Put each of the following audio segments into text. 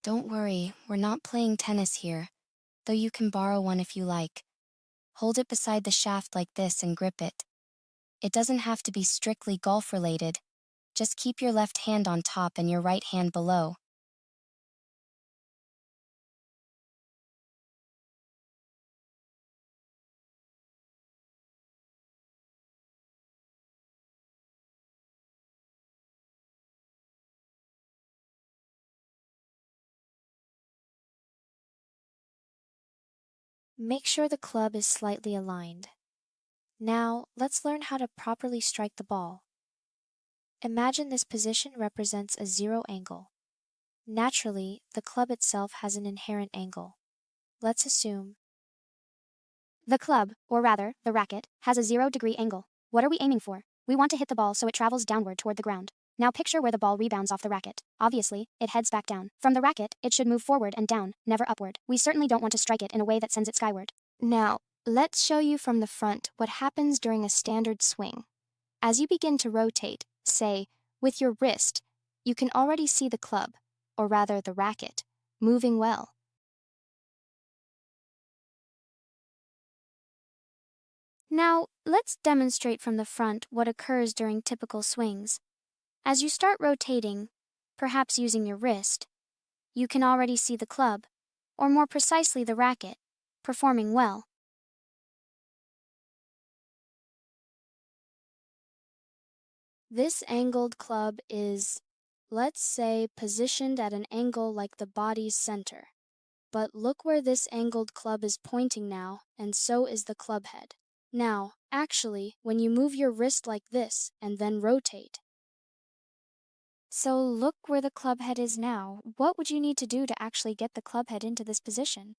Don't worry, we're not playing tennis here, though you can borrow one if you like. Hold it beside the shaft like this and grip it. It doesn't have to be strictly golf related. Just keep your left hand on top and your right hand below. Make sure the club is slightly aligned. Now, let's learn how to properly strike the ball. Imagine this position represents a zero angle. Naturally, the club itself has an inherent angle. Let's assume the club, or rather, the racket, has a 0-degree angle. What are we aiming for? We want to hit the ball so it travels downward toward the ground. Now picture where the ball rebounds off the racket. Obviously, it heads back down. From the racket, it should move forward and down, never upward. We certainly don't want to strike it in a way that sends it skyward. Now, let's show you from the front what happens during a standard swing. As you begin to rotate, say, with your wrist, you can already see the club, or rather the racket, moving well. Now, let's demonstrate from the front what occurs during typical swings. As you start rotating, perhaps using your wrist, you can already see the club, or more precisely the racket, performing well. This angled club is, let's say, positioned at an angle like the body's center. But look where this angled club is pointing now, and so is the club head. Now, actually, when you move your wrist like this and then rotate. So look where the club head is now. What would you need to do to actually get the club head into this position?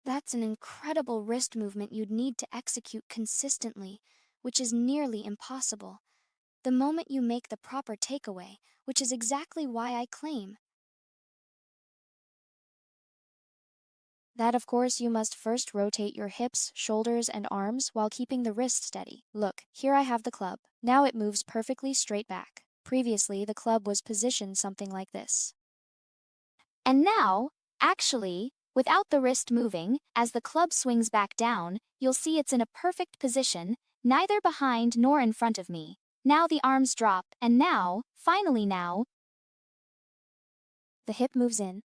That's an incredible wrist movement you'd need to execute consistently, which is nearly impossible. The moment you make the proper takeaway, which is exactly why I claim that, of course, you must first rotate your hips, shoulders, and arms while keeping the wrist steady. Look, here I have the club. Now it moves perfectly straight back. Previously, the club was positioned something like this. And now, actually, without the wrist moving, as the club swings back down, you'll see it's in a perfect position, neither behind nor in front of me. Now the arms drop, and now, finally now, the hip moves in.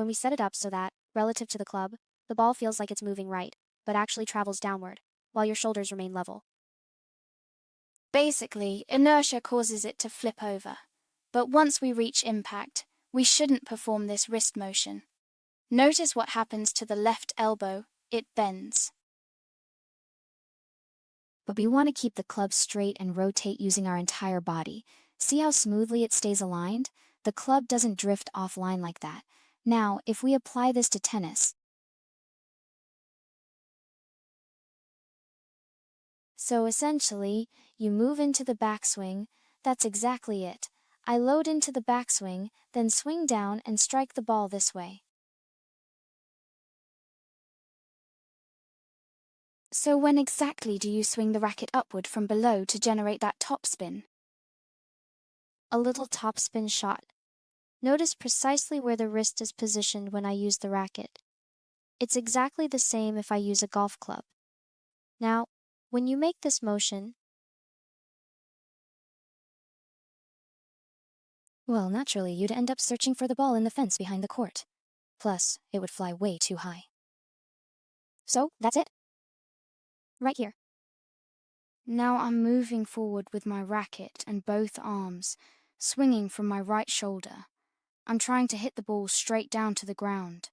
When we set it up so that, relative to the club, the ball feels like it's moving right, but actually travels downward, while your shoulders remain level. Basically, inertia causes it to flip over. But once we reach impact, we shouldn't perform this wrist motion. Notice what happens to the left elbow, it bends. But we want to keep the club straight and rotate using our entire body. See how smoothly it stays aligned? The club doesn't drift offline like that. Now, if we apply this to tennis, so essentially, you move into the backswing, that's exactly it. I load into the backswing, then swing down and strike the ball this way. So when exactly do you swing the racket upward from below to generate that topspin? A little topspin shot. Notice precisely where the wrist is positioned when I use the racket. It's exactly the same if I use a golf club. Now, when you make this motion, well, naturally, you'd end up searching for the ball in the fence behind the court. Plus, it would fly way too high. So, that's it. Right here. Now I'm moving forward with my racket and both arms, swinging from my right shoulder. I'm trying to hit the ball straight down to the ground.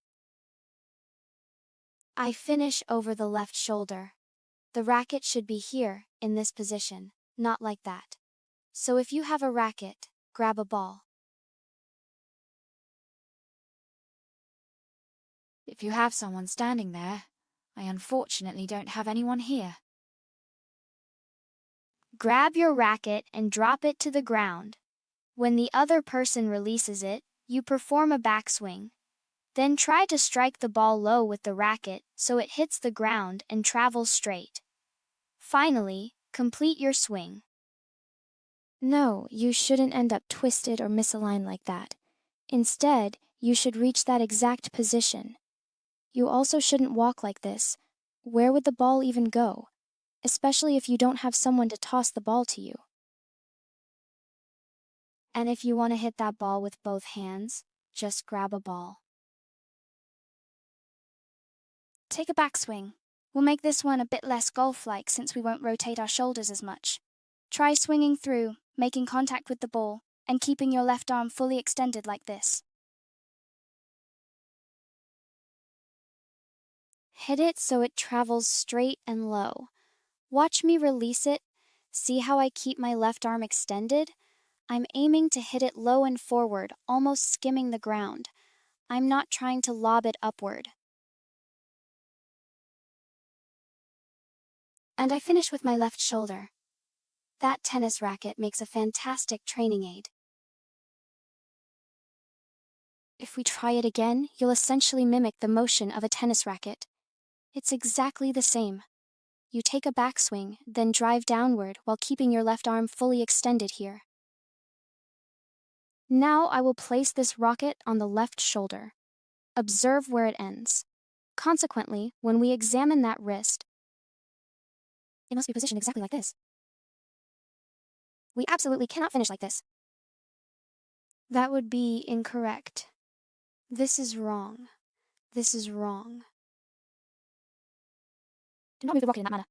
I finish over the left shoulder. The racket should be here, in this position, not like that. So if you have a racket, grab a ball. If you have someone standing there, I unfortunately don't have anyone here. Grab your racket and drop it to the ground. When the other person releases it, you perform a backswing. Then try to strike the ball low with the racket so it hits the ground and travels straight. Finally, complete your swing. No, you shouldn't end up twisted or misaligned like that. Instead, you should reach that exact position. You also shouldn't walk like this. Where would the ball even go? Especially if you don't have someone to toss the ball to you. And if you want to hit that ball with both hands, just grab a ball. Take a backswing. We'll make this one a bit less golf-like since we won't rotate our shoulders as much. Try swinging through, making contact with the ball, and keeping your left arm fully extended like this. Hit it so it travels straight and low. Watch me release it. See how I keep my left arm extended? I'm aiming to hit it low and forward, almost skimming the ground. I'm not trying to lob it upward. And I finish with my left shoulder. That tennis racket makes a fantastic training aid. If we try it again, you'll essentially mimic the motion of a tennis racket. It's exactly the same. You take a backswing, then drive downward while keeping your left arm fully extended here. Now I will place this rocket on the left shoulder. Observe where it ends. Consequently, when we examine that wrist, it must be positioned exactly like this. We absolutely cannot finish like this. That would be incorrect. This is wrong. This is wrong. Do not move the rocket in that manner.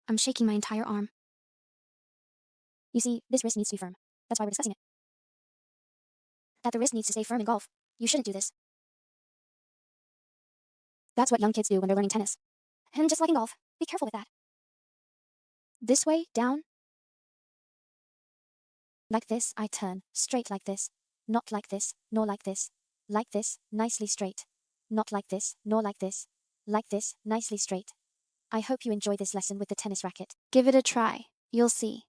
I'm shaking my entire arm. You see, this wrist needs to be firm. That's why we're discussing it. That the wrist needs to stay firm in golf. You shouldn't do this. That's what young kids do when they're learning tennis. And just like in golf, be careful with that. This way, down. Like this, I turn. Straight like this. Not like this, nor like this. Like this, nicely straight. Not like this, nor like this. Like this, nicely straight. I hope you enjoy this lesson with the tennis racket. Give it a try. You'll see.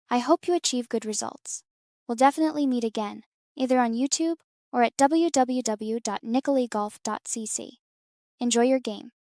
I hope you achieve good results. We'll definitely meet again, either on YouTube or at www.nicolegolf.cc. Enjoy your game.